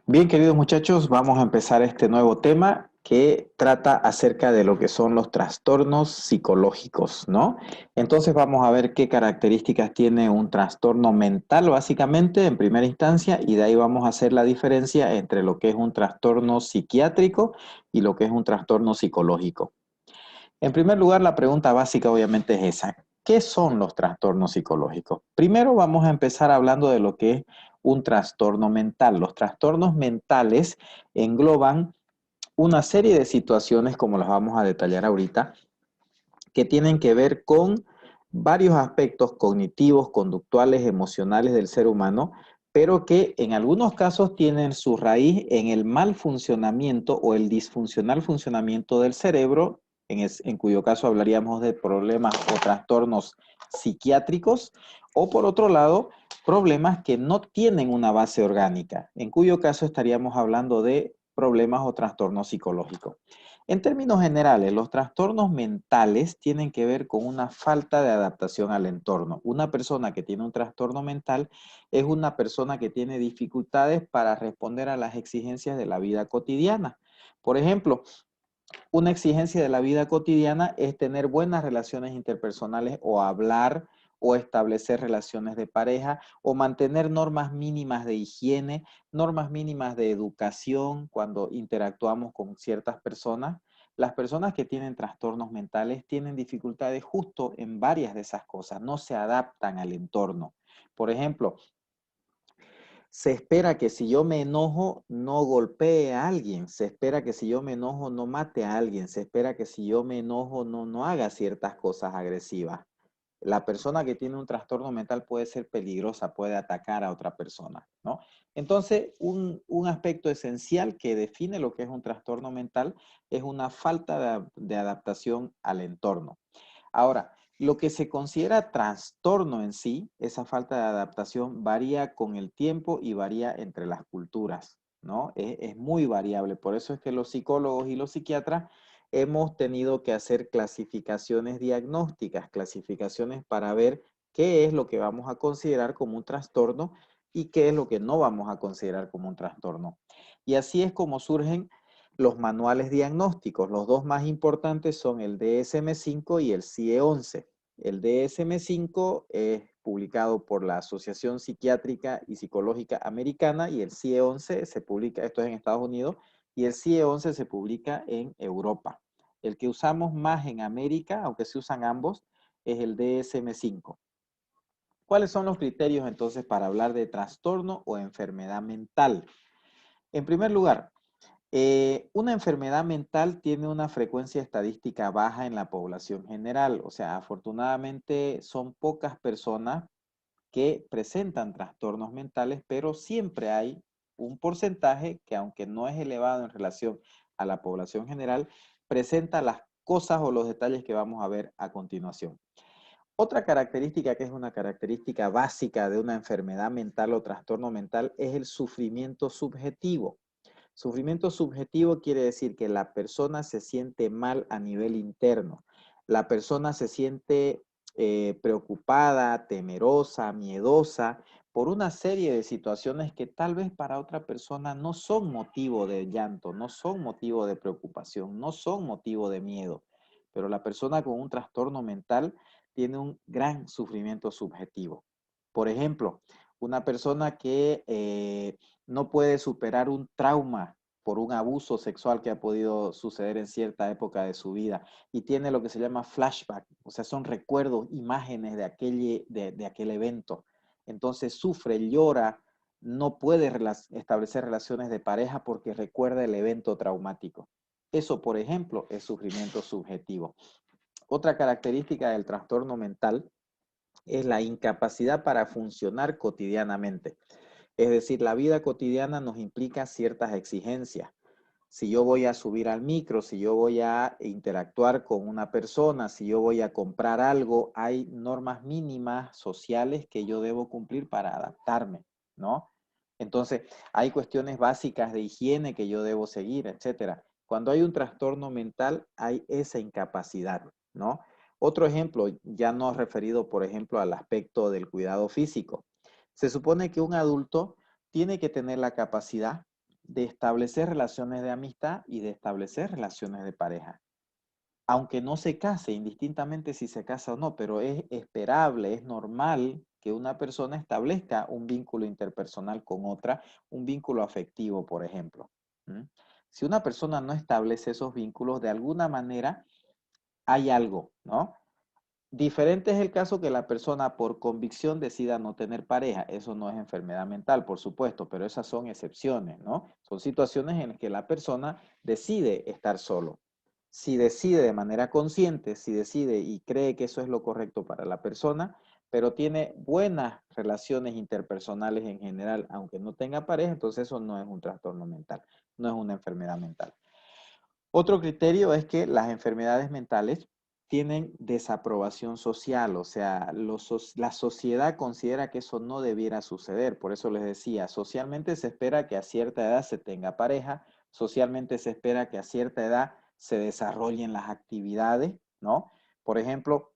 Bien, queridos muchachos, vamos a empezar este nuevo tema que trata acerca de lo que son los trastornos psicológicos, ¿no? Entonces vamos a ver qué características tiene un trastorno mental, básicamente, en primera instancia, y de ahí vamos a hacer la diferencia entre lo que es un trastorno psiquiátrico y lo que es un trastorno psicológico. En primer lugar, la pregunta básica obviamente es esa. ¿Qué son los trastornos psicológicos? Primero vamos a empezar hablando de lo que es un trastorno mental. Los trastornos mentales engloban una serie de situaciones, como las vamos a detallar ahorita, que tienen que ver con varios aspectos cognitivos, conductuales, emocionales del ser humano, pero que en algunos casos tienen su raíz en el mal funcionamiento o el disfuncional funcionamiento del cerebro, en cuyo caso hablaríamos de problemas o trastornos psiquiátricos, o por otro lado, problemas que no tienen una base orgánica, en cuyo caso estaríamos hablando de problemas o trastornos psicológicos. En términos generales, los trastornos mentales tienen que ver con una falta de adaptación al entorno. Una persona que tiene un trastorno mental es una persona que tiene dificultades para responder a las exigencias de la vida cotidiana. Por ejemplo, una exigencia de la vida cotidiana es tener buenas relaciones interpersonales o hablar o establecer relaciones de pareja o mantener normas mínimas de higiene, normas mínimas de educación cuando interactuamos con ciertas personas. Las personas que tienen trastornos mentales tienen dificultades justo en varias de esas cosas, no se adaptan al entorno. Por ejemplo, se espera que si yo me enojo no golpee a alguien, se espera que si yo me enojo no mate a alguien, se espera que si yo me enojo no haga ciertas cosas agresivas. La persona que tiene un trastorno mental puede ser peligrosa, puede atacar a otra persona, ¿no? Entonces, un aspecto esencial que define lo que es un trastorno mental es una falta de adaptación al entorno. Ahora, lo que se considera trastorno en sí, esa falta de adaptación, varía con el tiempo y varía entre las culturas, ¿no? Es muy variable. Por eso es que los psicólogos y los psiquiatras hemos tenido que hacer clasificaciones diagnósticas, clasificaciones para ver qué es lo que vamos a considerar como un trastorno y qué es lo que no vamos a considerar como un trastorno. Y así es como surgen los manuales diagnósticos. Los dos más importantes son el DSM-5 y el CIE-11. El DSM-5 es publicado por la Asociación Psiquiátrica y Psicológica Americana y el CIE-11 se publica, esto es en Estados Unidos, y el CIE-11 se publica en Europa. El que usamos más en América, aunque se usan ambos, es el DSM-5. ¿Cuáles son los criterios entonces para hablar de trastorno o enfermedad mental? En primer lugar, una enfermedad mental tiene una frecuencia estadística baja en la población general, o sea, afortunadamente son pocas personas que presentan trastornos mentales, pero siempre hay un porcentaje que aunque no es elevado en relación a la población general, presenta las cosas o los detalles que vamos a ver a continuación. Otra característica que es una característica básica de una enfermedad mental o trastorno mental es el sufrimiento subjetivo. Sufrimiento subjetivo quiere decir que la persona se siente mal a nivel interno. La persona se siente preocupada, temerosa, miedosa por una serie de situaciones que tal vez para otra persona no son motivo de llanto, no son motivo de preocupación, no son motivo de miedo. Pero la persona con un trastorno mental tiene un gran sufrimiento subjetivo. Por ejemplo, una persona que no puede superar un trauma por un abuso sexual que ha podido suceder en cierta época de su vida y tiene lo que se llama flashback, o sea, son recuerdos, imágenes de aquel evento. Entonces sufre, llora, no puede establecer relaciones de pareja porque recuerda el evento traumático. Eso, por ejemplo, es sufrimiento subjetivo. Otra característica del trastorno mental es la incapacidad para funcionar cotidianamente. Es decir, la vida cotidiana nos implica ciertas exigencias. Si yo voy a subir al micro, si yo voy a interactuar con una persona, si yo voy a comprar algo, hay normas mínimas sociales que yo debo cumplir para adaptarme, ¿no? Entonces, hay cuestiones básicas de higiene que yo debo seguir, etcétera. Cuando hay un trastorno mental, hay esa incapacidad, ¿no? Otro ejemplo, ya no referido, por ejemplo, al aspecto del cuidado físico. Se supone que un adulto tiene que tener la capacidad de establecer relaciones de amistad y de establecer relaciones de pareja. Aunque no se case, indistintamente si se casa o no, pero es esperable, es normal que una persona establezca un vínculo interpersonal con otra, un vínculo afectivo, por ejemplo. ¿Mm? Si una persona no establece esos vínculos, de alguna manera hay algo, ¿no? Diferente es el caso que la persona por convicción decida no tener pareja. Eso no es enfermedad mental, por supuesto, pero esas son excepciones, ¿no? Son situaciones en las que la persona decide estar solo. Si decide de manera consciente, si decide y cree que eso es lo correcto para la persona, pero tiene buenas relaciones interpersonales en general, aunque no tenga pareja, entonces eso no es un trastorno mental, no es una enfermedad mental. Otro criterio es que las enfermedades mentales tienen desaprobación social, o sea, la sociedad considera que eso no debiera suceder. Por eso les decía, socialmente se espera que a cierta edad se tenga pareja, socialmente se espera que a cierta edad se desarrollen las actividades, ¿no? Por ejemplo,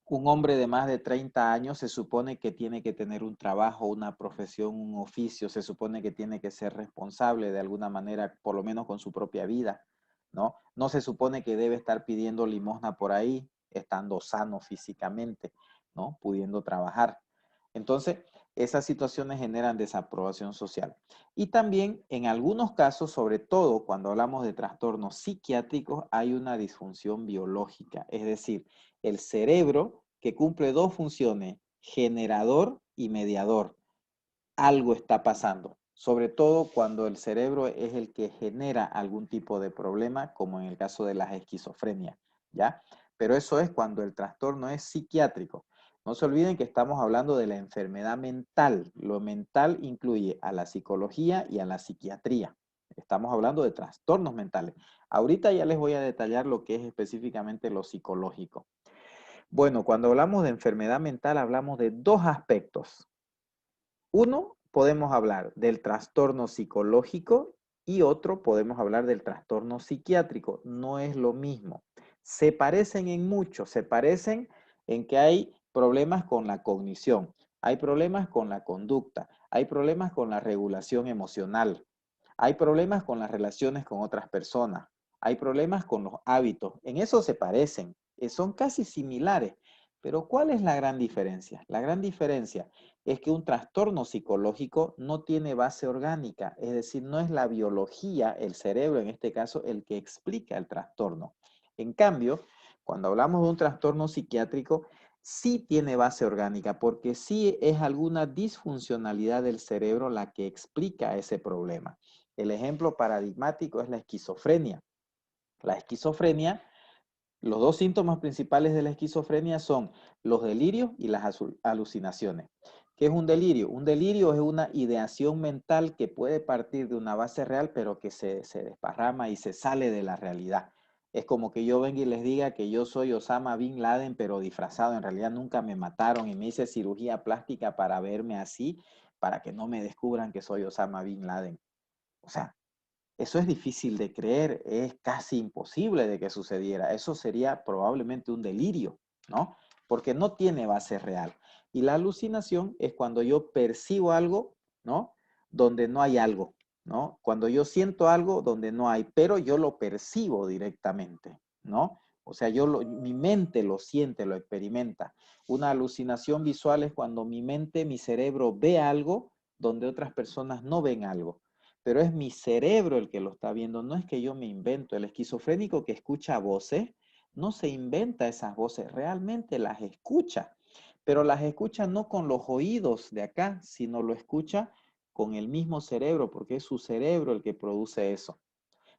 un hombre de más de 30 años se supone que tiene que tener un trabajo, una profesión, un oficio, se supone que tiene que ser responsable de alguna manera, por lo menos con su propia vida, ¿no? No se supone que debe estar pidiendo limosna por ahí, estando sano físicamente, ¿no? Pudiendo trabajar. Entonces, esas situaciones generan desaprobación social. Y también en algunos casos, sobre todo cuando hablamos de trastornos psiquiátricos, hay una disfunción biológica, es decir, el cerebro que cumple dos funciones, generador y mediador. Algo está pasando, sobre todo cuando el cerebro es el que genera algún tipo de problema, como en el caso de las esquizofrenias, ¿ya? Pero eso es cuando el trastorno es psiquiátrico. No se olviden que estamos hablando de la enfermedad mental. Lo mental incluye a la psicología y a la psiquiatría. Estamos hablando de trastornos mentales. Ahorita ya les voy a detallar lo que es específicamente lo psicológico. Bueno, cuando hablamos de enfermedad mental hablamos de dos aspectos. Uno, podemos hablar del trastorno psicológico y otro, podemos hablar del trastorno psiquiátrico. No es lo mismo. Se parecen en mucho, se parecen en que hay problemas con la cognición, hay problemas con la conducta, hay problemas con la regulación emocional, hay problemas con las relaciones con otras personas, hay problemas con los hábitos. En eso se parecen, son casi similares. Pero ¿cuál es la gran diferencia? La gran diferencia es que un trastorno psicológico no tiene base orgánica, es decir, no es la biología, el cerebro en este caso, el que explica el trastorno. En cambio, cuando hablamos de un trastorno psiquiátrico, sí tiene base orgánica, porque sí es alguna disfuncionalidad del cerebro la que explica ese problema. El ejemplo paradigmático es la esquizofrenia. La esquizofrenia, los dos síntomas principales de la esquizofrenia son los delirios y las alucinaciones. ¿Qué es un delirio? Un delirio es una ideación mental que puede partir de una base real, pero que se desparrama y se sale de la realidad. Es como que yo venga y les diga que yo soy Osama Bin Laden, pero disfrazado. En realidad nunca me mataron y me hice cirugía plástica para verme así, para que no me descubran que soy Osama Bin Laden. O sea, eso es difícil de creer, es casi imposible de que sucediera. Eso sería probablemente un delirio, ¿no? Porque no tiene base real. Y la alucinación es cuando yo percibo algo, ¿no? Donde no hay algo, ¿no? Cuando yo siento algo donde no hay, pero yo lo percibo directamente, ¿no? O sea, mi mente lo siente, lo experimenta. Una alucinación visual es cuando mi mente, mi cerebro ve algo donde otras personas no ven algo, pero es mi cerebro el que lo está viendo, no es que yo me invento. El esquizofrénico que escucha voces no se inventa esas voces, realmente las escucha, pero las escucha no con los oídos de acá, sino lo escucha con el mismo cerebro, porque es su cerebro el que produce eso.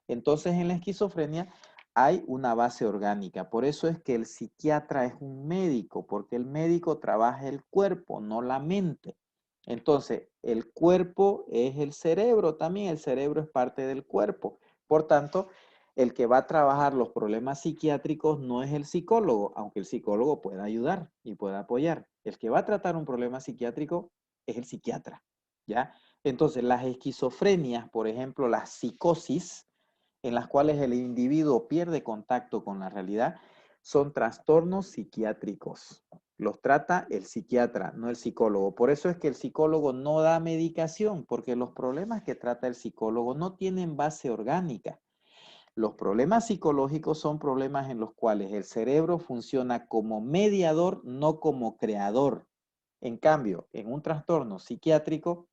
Entonces en la esquizofrenia hay una base orgánica, por eso es que el psiquiatra es un médico, porque el médico trabaja el cuerpo, no la mente. Entonces, el cuerpo es el cerebro también, el cerebro es parte del cuerpo. Por tanto, el que va a trabajar los problemas psiquiátricos no es el psicólogo, aunque el psicólogo pueda ayudar y pueda apoyar. El que va a tratar un problema psiquiátrico es el psiquiatra, ¿ya? Entonces, las esquizofrenias, por ejemplo, la psicosis, en las cuales el individuo pierde contacto con la realidad, son trastornos psiquiátricos. los trata el psiquiatra, no el psicólogo. Por eso es que el psicólogo no da medicación, porque los problemas que trata el psicólogo no tienen base orgánica. Los problemas psicológicos son problemas en los cuales el cerebro funciona como mediador, no como creador. En cambio, en un trastorno psiquiátrico,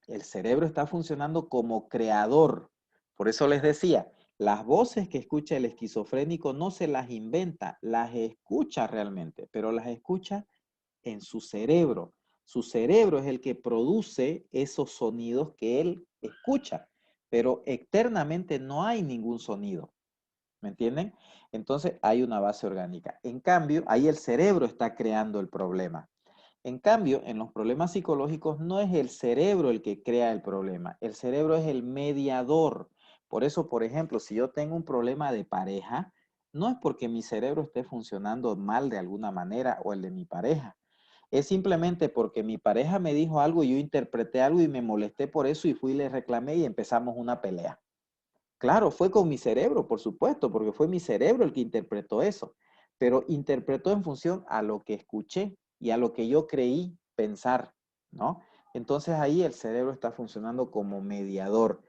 el cerebro está funcionando como creador. Por eso les decía, las voces que escucha el esquizofrénico no se las inventa, las escucha realmente, pero las escucha en su cerebro. Su cerebro es el que produce esos sonidos que él escucha, pero externamente no hay ningún sonido. ¿Me entienden? Entonces hay una base orgánica. En cambio, ahí el cerebro está creando el problema. En cambio, en los problemas psicológicos no es el cerebro el que crea el problema, el cerebro es el mediador. Por eso, por ejemplo, si yo tengo un problema de pareja, no es porque mi cerebro esté funcionando mal de alguna manera o el de mi pareja. Es simplemente porque mi pareja me dijo algo y yo interpreté algo y me molesté por eso y fui y le reclamé y empezamos una pelea. Claro, fue con mi cerebro, por supuesto, porque fue mi cerebro el que interpretó eso, pero interpretó en función a lo que escuché y a lo que yo creí pensar, ¿no? Entonces ahí el cerebro está funcionando como mediador.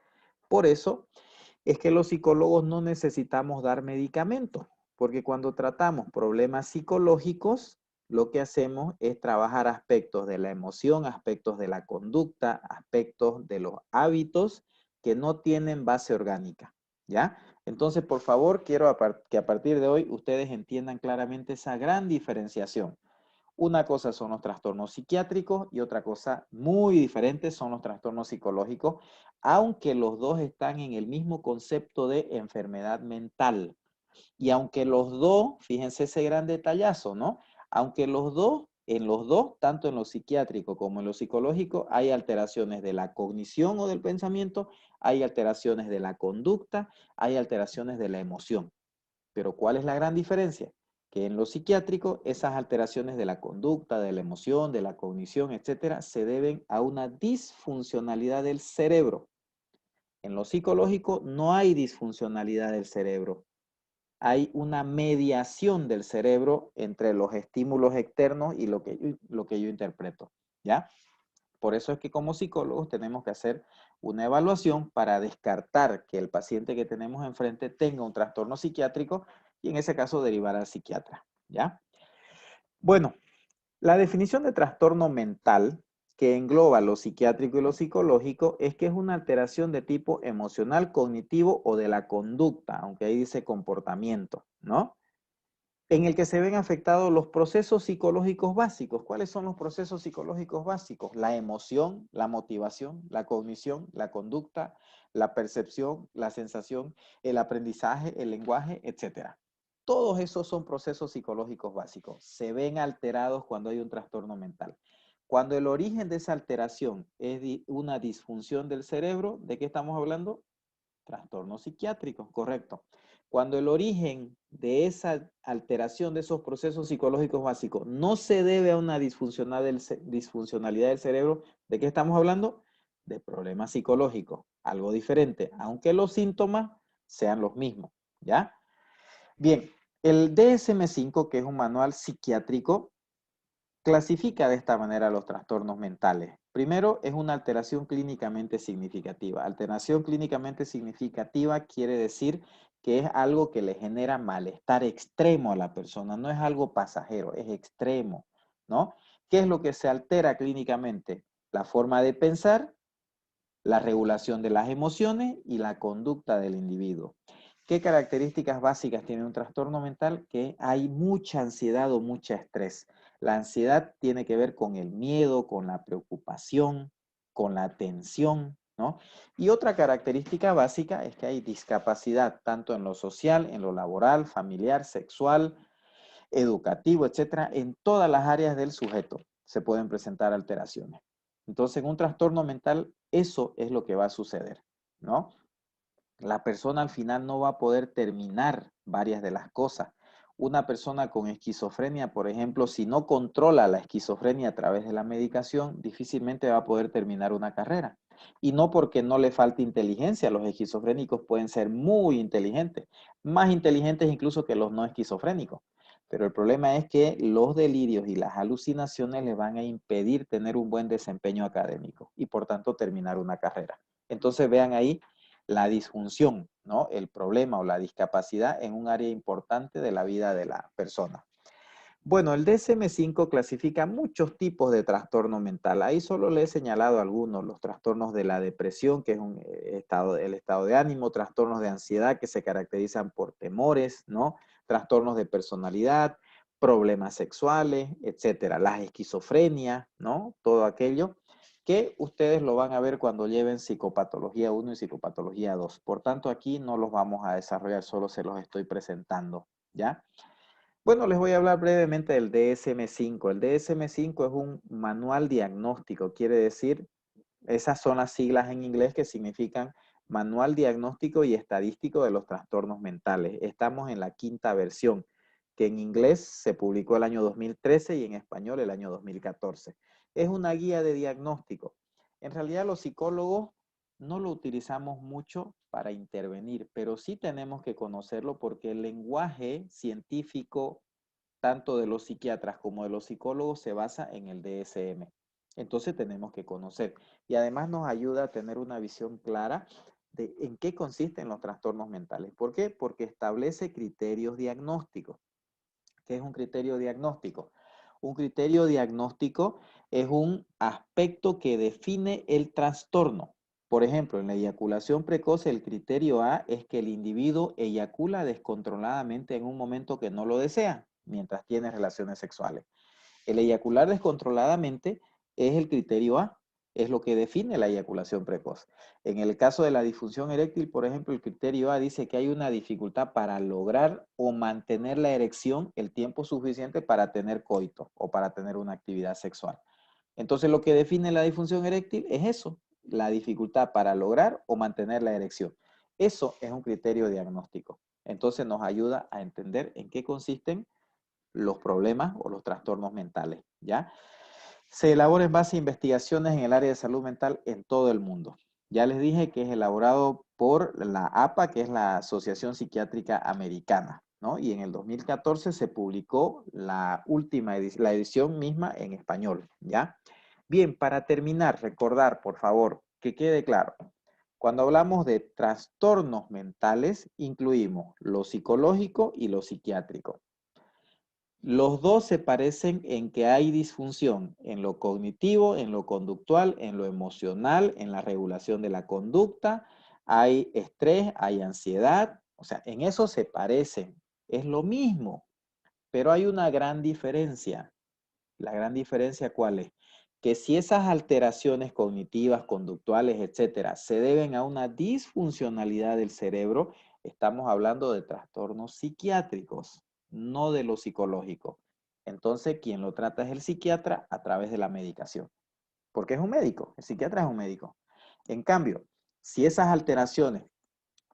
Por eso es que los psicólogos no necesitamos dar medicamentos, porque cuando tratamos problemas psicológicos, lo que hacemos es trabajar aspectos de la emoción, aspectos de la conducta, aspectos de los hábitos que no tienen base orgánica, ¿ya? Entonces, por favor, quiero que a partir de hoy ustedes entiendan claramente esa gran diferenciación. Una cosa son los trastornos psiquiátricos y otra cosa muy diferente son los trastornos psicológicos, aunque los dos están en el mismo concepto de enfermedad mental. Y aunque los dos, fíjense ese gran detallazo, ¿no? Aunque en los dos, tanto en lo psiquiátrico como en lo psicológico, hay alteraciones de la cognición o del pensamiento, hay alteraciones de la conducta, hay alteraciones de la emoción. Pero ¿cuál es la gran diferencia? Que en lo psiquiátrico, esas alteraciones de la conducta, de la emoción, de la cognición, etcétera, se deben a una disfuncionalidad del cerebro. En lo psicológico no hay disfuncionalidad del cerebro. Hay una mediación del cerebro entre los estímulos externos y lo que yo interpreto, ¿ya? Por eso es que como psicólogos tenemos que hacer una evaluación para descartar que el paciente que tenemos enfrente tenga un trastorno psiquiátrico y en ese caso derivar al psiquiatra, ¿ya? Bueno, la definición de trastorno mental que engloba lo psiquiátrico y lo psicológico es que es una alteración de tipo emocional, cognitivo o de la conducta, aunque ahí dice comportamiento, ¿no? En el que se ven afectados los procesos psicológicos básicos. ¿Cuáles son los procesos psicológicos básicos? La emoción, la motivación, la cognición, la conducta, la percepción, la sensación, el aprendizaje, el lenguaje, etc. Todos esos son procesos psicológicos básicos. Se ven alterados cuando hay un trastorno mental. Cuando el origen de esa alteración es una disfunción del cerebro, ¿de qué estamos hablando? Trastorno psiquiátrico, correcto. Cuando el origen de esa alteración de esos procesos psicológicos básicos no se debe a una disfuncionalidad del cerebro, ¿de qué estamos hablando? De problemas psicológicos, algo diferente, aunque los síntomas sean los mismos, ¿ya? Bien, el DSM-5, que es un manual psiquiátrico, clasifica de esta manera los trastornos mentales. Primero, es una alteración clínicamente significativa. Alteración clínicamente significativa quiere decir que es algo que le genera malestar extremo a la persona, no es algo pasajero, es extremo, ¿no? ¿Qué es lo que se altera clínicamente? La forma de pensar, la regulación de las emociones y la conducta del individuo. ¿Qué características básicas tiene un trastorno mental? Que hay mucha ansiedad o mucho estrés. La ansiedad tiene que ver con el miedo, con la preocupación, con la tensión, ¿no? Y otra característica básica es que hay discapacidad, tanto en lo social, en lo laboral, familiar, sexual, educativo, etcétera. En todas las áreas del sujeto se pueden presentar alteraciones. Entonces, en un trastorno mental, eso es lo que va a suceder, ¿no? La persona al final no va a poder terminar varias de las cosas. Una persona con esquizofrenia, por ejemplo, si no controla la esquizofrenia a través de la medicación, difícilmente va a poder terminar una carrera. Y no porque no le falte inteligencia, los esquizofrénicos pueden ser muy inteligentes, más inteligentes incluso que los no esquizofrénicos. Pero el problema es que los delirios y las alucinaciones les van a impedir tener un buen desempeño académico y por tanto terminar una carrera. Entonces vean ahí la disfunción, ¿no? El problema o la discapacidad en un área importante de la vida de la persona. Bueno, el DSM-5 clasifica muchos tipos de trastorno mental. Ahí solo le he señalado algunos, los trastornos de la depresión, que es el estado de ánimo, trastornos de ansiedad que se caracterizan por temores, ¿no? Trastornos de personalidad, problemas sexuales, etcétera. Las esquizofrenia, ¿no? Todo aquello que ustedes lo van a ver cuando lleven psicopatología 1 y psicopatología 2. Por tanto, aquí no los vamos a desarrollar, solo se los estoy presentando, ¿ya? Bueno, les voy a hablar brevemente del DSM-5. El DSM-5 es un manual diagnóstico, quiere decir, esas son las siglas en inglés que significan Manual Diagnóstico y Estadístico de los Trastornos Mentales. Estamos en la quinta versión, que en inglés se publicó el año 2013 y en español el año 2014. Es una guía de diagnóstico. En realidad los psicólogos no lo utilizamos mucho para intervenir, pero sí tenemos que conocerlo porque el lenguaje científico, tanto de los psiquiatras como de los psicólogos, se basa en el DSM. Entonces tenemos que conocer. Y además nos ayuda a tener una visión clara de en qué consisten los trastornos mentales. ¿Por qué? Porque establece criterios diagnósticos. ¿Qué es un criterio diagnóstico? Un criterio diagnóstico es un aspecto que define el trastorno. Por ejemplo, en la eyaculación precoz, el criterio A es que el individuo eyacula descontroladamente en un momento que no lo desea, mientras tiene relaciones sexuales. El eyacular descontroladamente es el criterio A, es lo que define la eyaculación precoz. En el caso de la disfunción eréctil, por ejemplo, el criterio A dice que hay una dificultad para lograr o mantener la erección el tiempo suficiente para tener coito o para tener una actividad sexual. Entonces, lo que define la disfunción eréctil es eso, la dificultad para lograr o mantener la erección. Eso es un criterio diagnóstico. Entonces, nos ayuda a entender en qué consisten los problemas o los trastornos mentales, ¿ya? Se elabora en base a investigaciones en el área de salud mental en todo el mundo. Ya les dije que es elaborado por la APA, que es la Asociación Psiquiátrica Americana, ¿no? Y en el 2014 se publicó la última edición, la edición misma en español, ¿ya? Bien, para terminar, recordar, por favor, que quede claro. Cuando hablamos de trastornos mentales, incluimos lo psicológico y lo psiquiátrico. Los dos se parecen en que hay disfunción en lo cognitivo, en lo conductual, en lo emocional, en la regulación de la conducta. Hay estrés, hay ansiedad. O sea, en eso se parecen. Es lo mismo, pero hay una gran diferencia. La gran diferencia, ¿cuál es? Que si esas alteraciones cognitivas, conductuales, etcétera, se deben a una disfuncionalidad del cerebro, estamos hablando de trastornos psiquiátricos, no de lo psicológico. Entonces, quien lo trata es el psiquiatra a través de la medicación, porque es un médico, el psiquiatra es un médico. En cambio, si esas alteraciones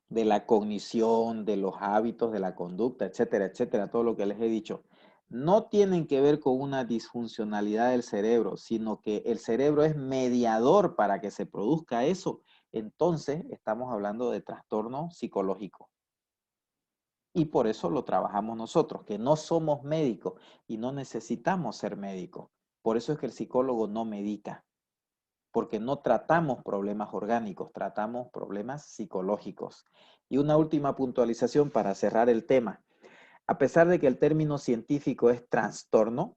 de la cognición, de los hábitos, de la conducta, etcétera, etcétera, todo lo que les he dicho, no tienen que ver con una disfuncionalidad del cerebro, sino que el cerebro es mediador para que se produzca eso. Entonces, estamos hablando de trastorno psicológico. Y por eso lo trabajamos nosotros, que no somos médicos y no necesitamos ser médicos. Por eso es que el psicólogo no medica, porque no tratamos problemas orgánicos, tratamos problemas psicológicos. Y una última puntualización para cerrar el tema. A pesar de que el término científico es trastorno,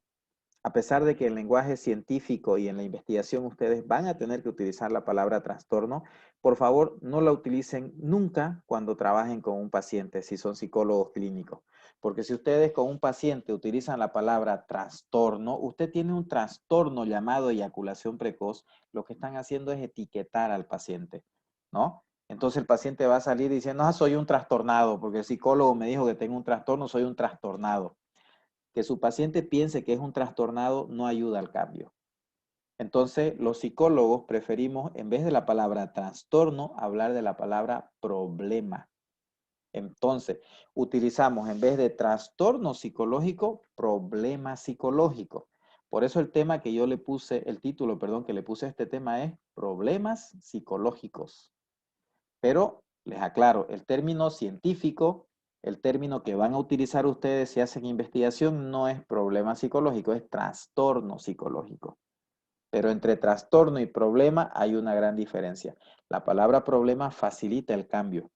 a pesar de que en el lenguaje científico y en la investigación ustedes van a tener que utilizar la palabra trastorno, por favor no la utilicen nunca cuando trabajen con un paciente, si son psicólogos clínicos. Porque si ustedes con un paciente utilizan la palabra trastorno, usted tiene un trastorno llamado eyaculación precoz, lo que están haciendo es etiquetar al paciente, ¿no? Entonces el paciente va a salir diciendo, ah, soy un trastornado, porque el psicólogo me dijo que tengo un trastorno, soy un trastornado. Que su paciente piense que es un trastornado no ayuda al cambio. Entonces, los psicólogos preferimos, en vez de la palabra trastorno, hablar de la palabra problema. Entonces, utilizamos en vez de trastorno psicológico, problema psicológico. Por eso el tema que yo le puse, el título, perdón, que le puse a este tema es problemas psicológicos. Pero les aclaro, el término científico El término que van a utilizar ustedes si hacen investigación no es problema psicológico, es trastorno psicológico. Pero entre trastorno y problema hay una gran diferencia. La palabra problema facilita el cambio,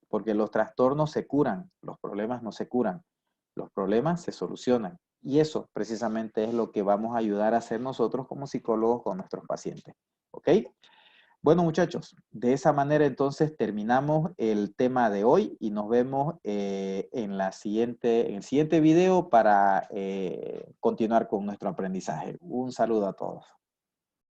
porque los trastornos se curan, los problemas no se curan, los problemas se solucionan. Y eso precisamente es lo que vamos a ayudar a hacer nosotros como psicólogos con nuestros pacientes. ¿Ok? Bueno, muchachos, de esa manera entonces terminamos el tema de hoy y nos vemos en el siguiente video para continuar con nuestro aprendizaje. Un saludo a todos.